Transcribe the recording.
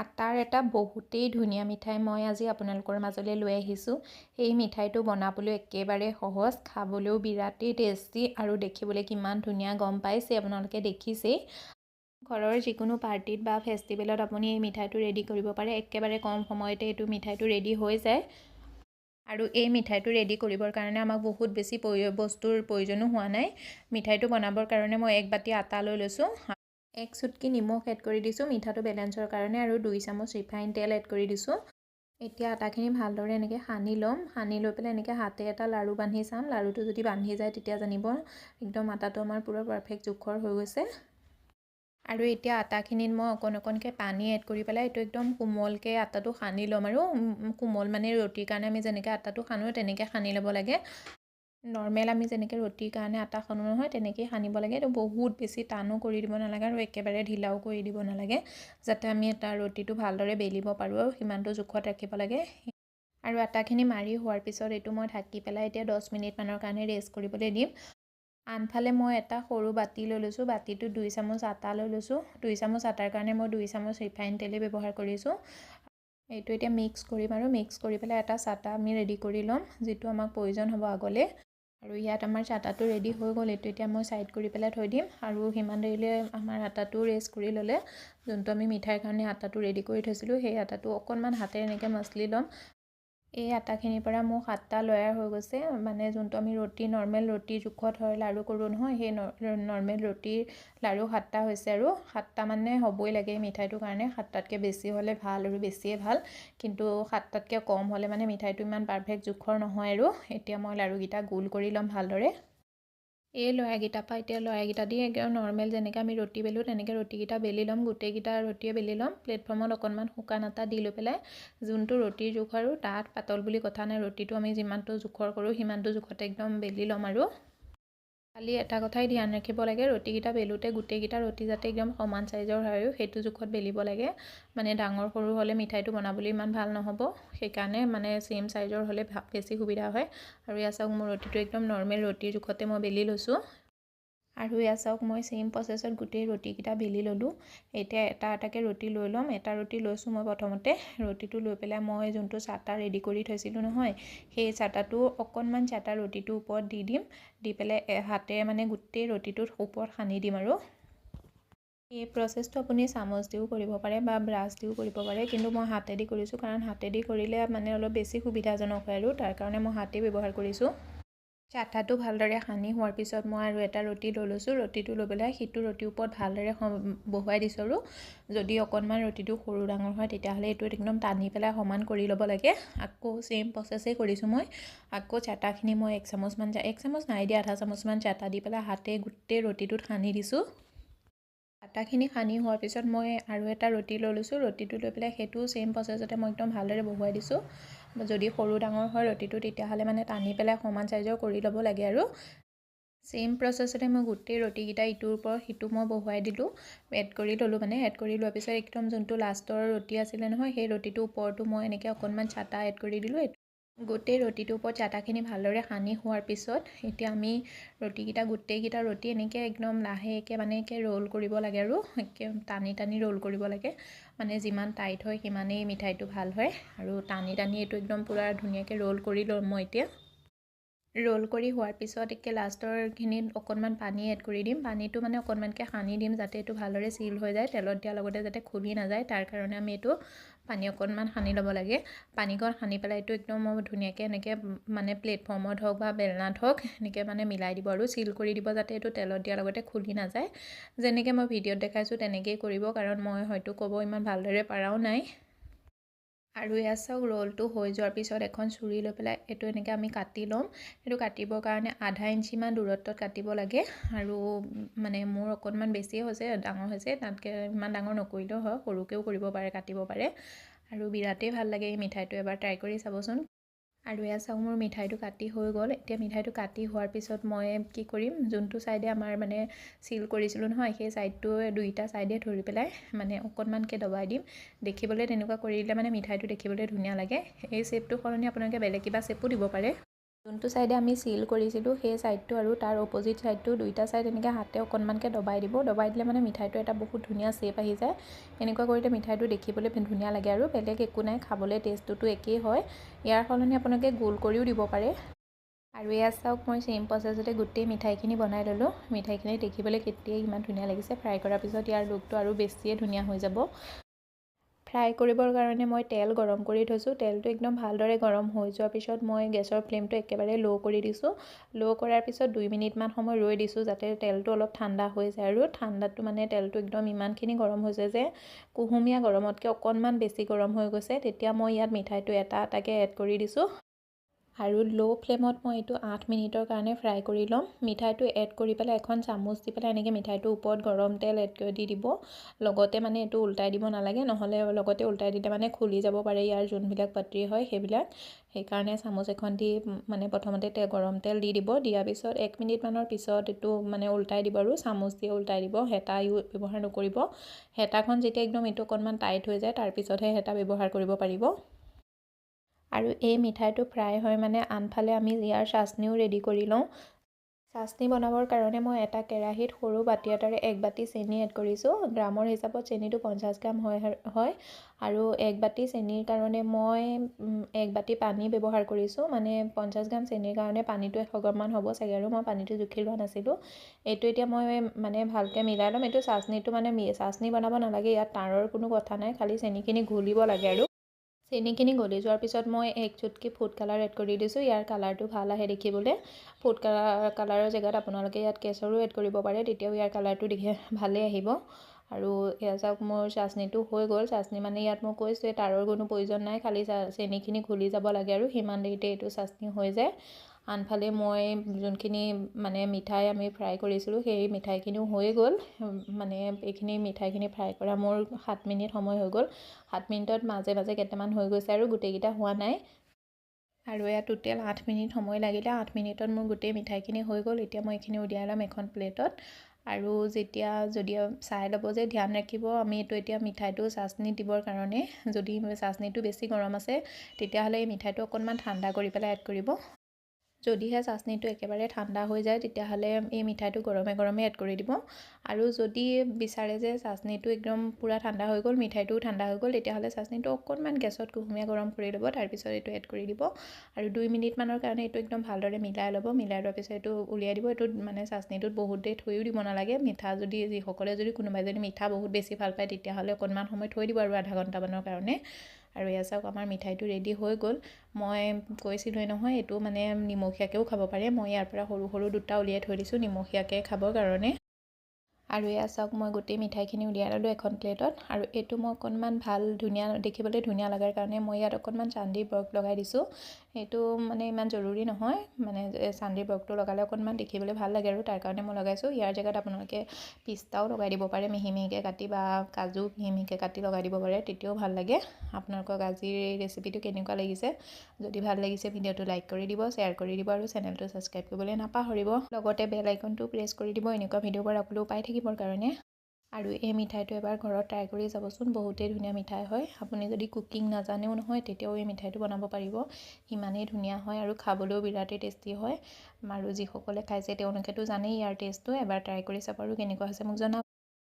আটাৰ এটা বহুতেই ধুনীয়া মিঠাই মই আজি আপোনালোকৰ মাজলৈ লৈ আহিছোঁ। এই মিঠাইটো বনাবলৈ একেবাৰে সহজ, খাবলৈও বিৰাটেই টেষ্টি আৰু দেখিবলৈ কিমান ধুনীয়া গম পাইছে আপোনালোকে দেখিছেই। ঘৰৰ যিকোনো পাৰ্টিত বা ফেষ্টিভেলত আপুনি এই মিঠাইটো ৰেডি কৰিব পাৰে। একেবাৰে কম সময়তে এইটো মিঠাইটো ৰেডি হৈ যায়। আৰু এই মিঠাইটো ৰেডি কৰিবৰ কাৰণে আমাক বহুত বেছি বস্তুৰ প্ৰয়োজনো হোৱা নাই। মিঠাইটো বনাবৰ কাৰণে মই 1 বাটি আটা লৈ লৈছোঁ। 1 চুটকি নিমখ এড কৰি দিছোঁ মিঠাটো বেলেঞ্চৰ কাৰণে আৰু 2 চামুচ ৰিফাইন তেল এড কৰি দিছোঁ। এতিয়া আটাখিনি ভালদৰে এনেকৈ সানি ল'ম। সানি লৈ পেলাই এনেকৈ হাতে এটা লাড়ু বান্ধি চাম। লাড়ুটো যদি বান্ধি যায় তেতিয়া জানিব একদম আটাটো আমাৰ পুৰা পাৰফেক্ট জোখৰ হৈ গৈছে। আৰু এতিয়া আটাখিনিত মই অকণকৈ পানী এড কৰি পেলাই এইটো একদম কোমলকৈ আটাটো সানি ল'ম। আৰু কোমল মানে ৰুটিৰ কাৰণে আমি যেনেকৈ আটাটো সানো তেনেকৈ সানি ল'ব লাগে। নৰ্মেল আমি যেনেকৈ ৰুটিৰ কাৰণে আটা সানো নহয় তেনেকেই সানিব লাগে। এইটো বহুত বেছি টানো কৰি দিব নালাগে আৰু একেবাৰে ঢিলাও কৰি দিব নালাগে, যাতে আমি এটা ৰুটিটো ভালদৰে বেলিব পাৰোঁ আৰু সিমানটো জোখত ৰাখিব লাগে। আৰু আটাখিনি মাৰি হোৱাৰ পিছত এইটো মই ঢাকি পেলাই এতিয়া 10 মিনিটমানৰ কাৰণে ৰেষ্ট কৰিবলৈ দিম। আনফালে মই এটা সৰু বাতি লৈ লৈছোঁ। বাতিটো 2 চামুচ আটা লৈ লৈছোঁ। 2 চামুচ আটাৰ কাৰণে মই 2 চামুচ ৰিফাইন তেলেই ব্যৱহাৰ কৰিছোঁ। এইটো এতিয়া মিক্স কৰিম আৰু মিক্স কৰি পেলাই এটা চাটা আমি ৰেডি কৰি ল'ম, যিটো আমাক প্ৰয়োজন হ'ব আগলৈ। আৰু ইয়াত আমাৰ চাটাটো ৰেডি হৈ গ'ল। এইটো এতিয়া মই ছাইড কৰি পেলাই থৈ দিম। আৰু সিমান দেৰিলৈ আমাৰ আটাটো ৰেষ্ট কৰি ল'লে যোনটো আমি মিঠাইৰ কাৰণে আটাটো ৰেডি কৰি থৈছিলোঁ সেই আটাটো অকণমান হাতেৰে এনেকৈ মচলি ল'ম। এই আটাখিনিৰ পৰা মোৰ 7টা লেয়াৰ হৈ গৈছে। মানে যোনটো আমি নৰ্মেল ৰুটিৰ জোখত হয় লাড়ু কৰোঁ নহয়, সেই নৰ্মেল ৰুটিৰ লাড়ু 7টা হৈছে। আৰু 7টা মানে হ'বই লাগে এই মিঠাইটোৰ কাৰণে। 7টাতকৈ বেছি হ'লে ভাল আৰু বেছিয়ে ভাল, কিন্তু 7টাতকৈ কম হ'লে মানে মিঠাইটো ইমান পাৰফেক্ট জোখৰ নহয়। আৰু এতিয়া মই লাড়ুকেইটা গোল কৰি ল'ম ভালদৰে। এই লয়াকেইটাৰ পৰা এতিয়া লয়াকেইটা দি একদম নৰ্মেল যেনেকৈ আমি ৰুটি বেলোঁ তেনেকৈ ৰুটিকেইটা বেলি ল'ম। গোটেইকেইটা ৰুটিয়ে বেলি ল'ম। প্লেটফৰ্মত অকণমান শুকান আটা দি লৈ পেলাই যোনটো ৰুটিৰ জোখ আৰু ডাঠ পাতল বুলি কথা নাই, ৰুটিটো আমি যিমানটো জোখৰ কৰোঁ সিমানটো জোখতে একদম বেলি ল'ম। আৰু খালি এটা কথাই ধ্যান ৰাখিব লাগে, ৰুটিকেইটা বেলোতে গোটেইকেইটা ৰুটি যাতে একদম সমান চাইজৰ হয় আৰু সেইটো জোখত বেলিব লাগে। মানে ডাঙৰ সৰু হ'লে মিঠাইটো বনাবলৈ ইমান ভাল নহ'ব, সেইকাৰণে মানে ছেম চাইজৰ হ'লে বেছি সুবিধা হয়। আৰু ইয়াত চাওক মোৰ ৰুটিটো একদম নৰ্মেল ৰুটিৰ জোখতে মই বেলি লৈছোঁ। আৰু ইয়াত চাওক মই ছেইম প্ৰচেছত গোটেই ৰুটিকেইটা বেলি ল'লোঁ। এতিয়া এটা এটাকৈ ৰুটি লৈ ল'ম। এটা ৰুটি লৈছোঁ মই প্ৰথমতে। ৰুটিটো লৈ পেলাই মই যোনটো চাটা ৰেডি কৰি থৈছিলোঁ নহয়, সেই চাটাটো অকণমান চাটা ৰুটিটোৰ ওপৰত দি দিম। দি পেলাই হাতেৰে মানে গোটেই ৰুটিটোৰ ওপৰত সানি দিম। আৰু এই প্ৰচেছটো আপুনি চামুচ দিও কৰিব পাৰে বা ব্ৰাছ দিও কৰিব পাৰে, কিন্তু মই হাতেদি কৰিছোঁ কাৰণ হাতেদি কৰিলে মানে অলপ বেছি সুবিধাজনক হয় আৰু তাৰ কাৰণে মই হাতেই ব্যৱহাৰ কৰিছোঁ। চাটাটো ভালদৰে সানি হোৱাৰ পিছত মই আৰু এটা ৰুটি লৈ লৈছোঁ। ৰুটিটো লৈ পেলাই সিটো ৰুটিৰ ওপৰত ভালদৰে বহুৱাই দিছোঁ। আৰু যদি অকণমান ৰুটিটো সৰু ডাঙৰ হয় তেতিয়াহ'লে এইটোত একদম টানি পেলাই সমান কৰি ল'ব লাগে। আকৌ ছেইম প্ৰচেছেই কৰিছোঁ মই। আকৌ চাটাখিনি মই 1 চামুচমান 1 চামুচ নাই দিয়া, আধা চামুচমান চাটা দি পেলাই হাতে গোটেই ৰুটিটোত সানি দিছোঁ। আটাখিনি সানি হোৱাৰ পিছত মই আৰু এটা ৰুটি লৈ লৈছোঁ। ৰুটিটো লৈ পেলাই সেইটো ছেইম প্ৰচেছতে মই একদম ভালদৰে বহুৱাই দিছোঁ। যদি সৰু ডাঙৰ হয় ৰুটিটো তেতিয়াহ'লে মানে টানি পেলাই সমান চাইজৰ কৰি ল'ব লাগে। আৰু ছেইম প্ৰচেছতে মই গোটেই ৰুটিকেইটা ইটোৰ ওপৰত সিটো মই বহুৱাই দিলোঁ, এড কৰি ল'লোঁ। মানে এড কৰি লোৱাৰ পিছত একদম যোনটো লাষ্টৰ ৰুটি আছিলে নহয়, সেই ৰুটিটোৰ ওপৰতো মই এনেকৈ অকণমান চাটা এড কৰি দিলোঁ। গোটেই ৰুটিটোৰ ওপৰত চাটাখিনি ভালদৰে সানি হোৱাৰ পিছত এতিয়া আমি গোটেইকেইটা ৰুটি এনেকৈ একদম লাহেকৈ মানে ৰোল কৰিব লাগে। আৰু টানি টানি ৰোল কৰিব লাগে। মানে যিমান টাইট হয় সিমানেই মিঠাইটো ভাল হয়। আৰু টানি টানি এইটো একদম পূৰা ধুনীয়াকৈ ৰোল কৰি ল'ম মই এতিয়া। ৰোল কৰি হোৱাৰ পিছত একে লাষ্টৰখিনিত অকণমান পানী এড কৰি দিম। পানীটো মানে অকণমানকৈ সানি দিম যাতে এইটো ভালদৰে চিল হৈ যায়, তেলত দিয়াৰ লগতে যাতে খুলি নাযায়, তাৰ কাৰণে আমি এইটো পানী অকণমান সানি ল'ব লাগে। পানীকণ সানি পেলাই এইটো একদম ধুনীয়াকৈ এনেকৈ মানে প্লেটফৰ্মত হওক বা বেলনাত হওক এনেকৈ মানে মিলাই দিব আৰু চিল কৰি দিব যাতে এইটো তেলত দিয়াৰ লগতে খুলি নাযায়। যেনেকৈ মই ভিডিঅ'ত দেখাইছোঁ তেনেকেই কৰিব, কাৰণ মই হয়তো ক'ব ইমান ভালদৰে পৰাও নাই। আৰু ইয়াত চাওক ৰোলটো হৈ যোৱাৰ পিছত এখন চুৰি লৈ পেলাই এইটো এনেকৈ আমি কাটি ল'ম। সেইটো কাটিবৰ কাৰণে আধা ইঞ্চিমান দূৰত্বত কাটিব লাগে। আৰু মানে মোৰ অকণমান বেছিয়ে হৈছে, ডাঙৰ হৈছে, তাতকৈ ইমান ডাঙৰ নকৰিলেও হয়, সৰুকৈও কৰিব পাৰে, কাটিব পাৰে। আৰু বিৰাটেই ভাল লাগে এই মিঠাইটো, এবাৰ ট্ৰাই কৰি চাবচোন। আৰু ইয়াত চাওক মোৰ মিঠাইটো কাটি হৈ গ'ল। এতিয়া মিঠাইটো কাটি হোৱাৰ পিছত মই কি কৰিম, যোনটো ছাইডে আমাৰ মানে চিল কৰিছিলোঁ নহয়, সেই ছাইডটো দুইটা ছাইডে ধৰি পেলাই মানে অকণমানকৈ দবাই দিম। দেখিবলৈ তেনেকুৱা কৰি দিলে মানে মিঠাইটো দেখিবলৈ ধুনীয়া লাগে। এই শ্বেপটো সলনি আপোনালোকে বেলেগ কিবা শ্বেপো দিব পাৰে। যোনটো চাইডে আমি চিল কৰিছিলোঁ সেই চাইডটো আৰু তাৰ অপজিট চাইডটো দুইটা চাইড এনেকৈ হাতে অকণমানকৈ দবাই দিব। দবাই দিলে মানে মিঠাইটো এটা বহুত ধুনীয়া শ্বেপ আহি যায়। এনেকুৱা কৰিলে মিঠাইটো দেখিবলৈ ধুনীয়া লাগে আৰু বেলেগ একো নাই, খাবলৈ টেষ্টটোতো একেই হয়। ইয়াৰ সলনি আপোনালোকে গোল কৰিও দিব পাৰে। আৰু এয়া চাওক, মই চেম প্ৰচেছতে গোটেই মিঠাইখিনি বনাই ল'লোঁ। মিঠাইখিনি দেখিবলৈ কেতিয়াই ইমান ধুনীয়া লাগিছে। ফ্ৰাই কৰাৰ পিছত ইয়াৰ লুকটো আৰু বেছিয়ে ধুনীয়া হৈ যাব। ফ্ৰাই কৰিবৰ কাৰণে মই তেল গৰম কৰি থৈছোঁ। তেলটো একদম ভালদৰে গৰম হৈ যোৱাৰ পিছত মই গেছৰ ফ্লেমটো একেবাৰে ল' কৰি দিছোঁ। ল' কৰাৰ পিছত 2 মিনিটমান সময় ৰৈ দিছোঁ যাতে তেলটো অলপ ঠাণ্ডা হৈ যায়। আৰু ঠাণ্ডাটো মানে তেলটো একদম ইমানখিনি গৰম হৈছে যে কুহুমীয়া গৰমতকৈ অকণমান বেছি গৰম হৈ গৈছে। তেতিয়া মই ইয়াত মিঠাইটো এটা এটাকৈ এড কৰি দিছোঁ। আৰু ল' ফ্লেমত মই এইটো 8 মিনিটৰ কাৰণে ফ্ৰাই কৰি ল'ম। মিঠাইটো এড কৰি পেলাই এখন চামুচ দি পেলাই এনেকৈ মিঠাইটোৰ ওপৰত গৰম তেল এড কৰি দি দিব। লগতে মানে এইটো উল্টাই দিব নালাগে, নহ'লে লগতে উল্টাই দিলে মানে খুলি যাব পাৰে ইয়াৰ যোনবিলাক পাত্ৰী হয় সেইবিলাক। সেইকাৰণে চামুচ এখন দি মানে প্ৰথমতে গৰম তেল দি দিব। দিয়াৰ পিছত 1 মিনিটমানৰ পিছত এইটো মানে উল্টাই দিব আৰু চামুচ দিয়ে উল্টাই দিব। হেতা ব্যৱহাৰ নকৰিব। হেতাখন যেতিয়া একদম এইটো অকণমান টাইট হৈ যায় তাৰপিছতহে হেতা ব্যৱহাৰ কৰিব পাৰিব। আৰু এই মিঠাইটো ফ্ৰাই হয় মানে আনফালে আমি ইয়াৰ চাটনিও ৰেডি কৰি লওঁ। চাটনি বনাবৰ কাৰণে মই এটা কেৰাহীত সৰু বাতি এটাৰে 1 বাতি চেনি এড কৰিছোঁ। গ্ৰামৰ হিচাপত চেনিটো 50 গ্ৰাম হয়। আৰু 1 বাতি চেনিৰ কাৰণে মই 1 বাতি পানী ব্যৱহাৰ কৰিছোঁ। মানে 50 গ্ৰাম চেনিৰ কাৰণে পানীটো 100 গ্ৰামমান হ'ব চাগে, আৰু মই পানীটো জুখি লোৱা নাছিলোঁ। এইটো এতিয়া মই মানে ভালকৈ মিলাই ল'ম। এইটো চাটনিটো মানে চাটনি বনাব নালাগে, ইয়াত তাৰৰ কোনো কথা নাই, খালি চেনিখিনি ঘুলিব লাগে। আৰু চেনিখিনি গলি যোৱাৰ পিছত মই 1 চুটকি ফুড কালাৰ এড কৰি দিছোঁ। ইয়াৰ কালাৰটো ভাল আহে দেখিবলৈ। ফুড কালাৰৰ জেগাত আপোনালোকে ইয়াত কেশৰো এড কৰিব পাৰে, তেতিয়াও ইয়াৰ কালাৰটো দেখি ভালেই আহিব। আৰু এয়া চাওক, মোৰ চাটনিটো হৈ গ'ল। চাটনি মানে ইয়াত মই কৈছোঁ তাৰৰ কোনো প্ৰয়োজন নাই, খালি চেনিখিনি ঘুলি যাব লাগে আৰু সিমান দেৰিতে এইটো চাটনি হৈ যায়। আনফালে মই যোনখিনি মানে মিঠাই আমি ফ্ৰাই কৰিছিলোঁ সেই মিঠাইখিনিও হৈ গ'ল। মানে এইখিনি মিঠাইখিনি ফ্ৰাই কৰা মোৰ 7 মিনিট সময় হৈ গ'ল। 7 মিনিটত মাজে মাজে কেইটামান হৈ গৈছে আৰু গোটেইকেইটা হোৱা নাই। আৰু এয়া টোটেল 8 মিনিট সময় লাগিলে। 8 মিনিটত মোৰ গোটেই মিঠাইখিনি হৈ গ'ল। এতিয়া মই এইখিনি উলিয়াই ল'ম এখন প্লেটত। আৰু যেতিয়া যদি চাই ল'ব যে ধ্যান ৰাখিব, আমি এইটো এতিয়া মিঠাইটো চাটনি দিবৰ কাৰণে যদি চাটনিটো বেছি গৰম আছে তেতিয়াহ'লে এই মিঠাইটো অকণমান ঠাণ্ডা কৰি পেলাই এড কৰিব। যদিহে চাটনিটো একেবাৰে ঠাণ্ডা হৈ যায় তেতিয়াহ'লে এই মিঠাইটো গৰমে গৰমে এড কৰি দিব। আৰু যদি বিচাৰে যে চাটনিটো একদম পূৰা ঠাণ্ডা হৈ গ'ল, মিঠাইটোও ঠাণ্ডা হৈ গ'ল, তেতিয়াহ'লে চাটনিটো অকণমান গেছত কুহুমীয়া গৰম কৰি ল'ব, তাৰপিছত এইটো এড কৰি দিব। আৰু 2 মিনিটমানৰ কাৰণে এইটো একদম ভালদৰে মিলাই ল'ব। মিলাই লোৱাৰ পিছত এইটো উলিয়াই দিব। এইটোত মানে চাটনিটোত বহুত দেৰি থৈও দিব নালাগে। মিঠা যদি যিসকলে যদি কোনোবাই যদি মিঠা বহুত বেছি ভাল পায় তেতিয়াহ'লে অকণমান সময় থৈ দিব আৰু আধা ঘণ্টামানৰ কাৰণে। আৰু এয়া চাওক, আমাৰ মিঠাইটো ৰেডি হৈ গ'ল। মই কৈছিলোঁৱে নহয় এইটো মানে নিমখীয়াকৈও খাব পাৰে। মই ইয়াৰ পৰা সৰু সৰু দুটা উলিয়াই থৈ দিছোঁ নিমখীয়াকৈ খাবৰ কাৰণে। আৰু এয়া চাওক, মই গোটেই মিঠাইখিনি উলিয়াই ল'লোঁ এখন প্লেটত। আৰু এইটো মই অকণমান ধুনীয়া দেখিবলৈ ধুনীয়া লগাৰ কাৰণে মই ইয়াত অকণমান চান্দি বৰফ লগাই দিছোঁ। সেইটো মানে ইমান জৰুৰী নহয়, মানে চান্দি বৰফটো লগালে অকণমান দেখিবলৈ ভাল লাগে আৰু তাৰ কাৰণে মই লগাইছোঁ। ইয়াৰ জেগাত আপোনালোকে পিস্তাও লগাই দিব পাৰে মিহি মিহিকৈ কাটি, বা কাজু মিহি মিহিকৈ কাটি লগাই দিব পাৰে, তেতিয়াও ভাল লাগে। আপোনালোকক আজিৰ এই ৰেচিপিটো কেনেকুৱা লাগিছে, যদি ভাল লাগিছে ভিডিঅ'টো লাইক কৰি দিব, শ্বেয়াৰ কৰি দিব, আৰু চেনেলটো ছাবস্ক্ৰাইব কৰিবলৈ নাপাহৰিব। লগতে বেল আইকনটো প্ৰেছ কৰি দিব এনেকুৱা ভিডিঅ'বোৰ আপলোড পাই থাকিবৰ কাৰণে। আৰু এই মিঠাইটো এবাৰ ঘৰত ট্ৰাই কৰি যাবচোন, বহুতেই ধুনীয়া মিঠাই হয়। আপুনি যদি কুকিং নাজানেও নহয় তেতিয়াও এই মিঠাইটো বনাব পাৰিব, ইমানেই ধুনীয়া হয় আৰু খাবলৈও বিৰাটেই টেষ্টি হয়। আৰু যিসকলে খাইছে তেওঁলোকেতো জানেই ইয়াৰ টেষ্টটো। এবাৰ ট্ৰাই কৰি চাব আৰু কেনেকুৱা হৈছে মোক জনাব।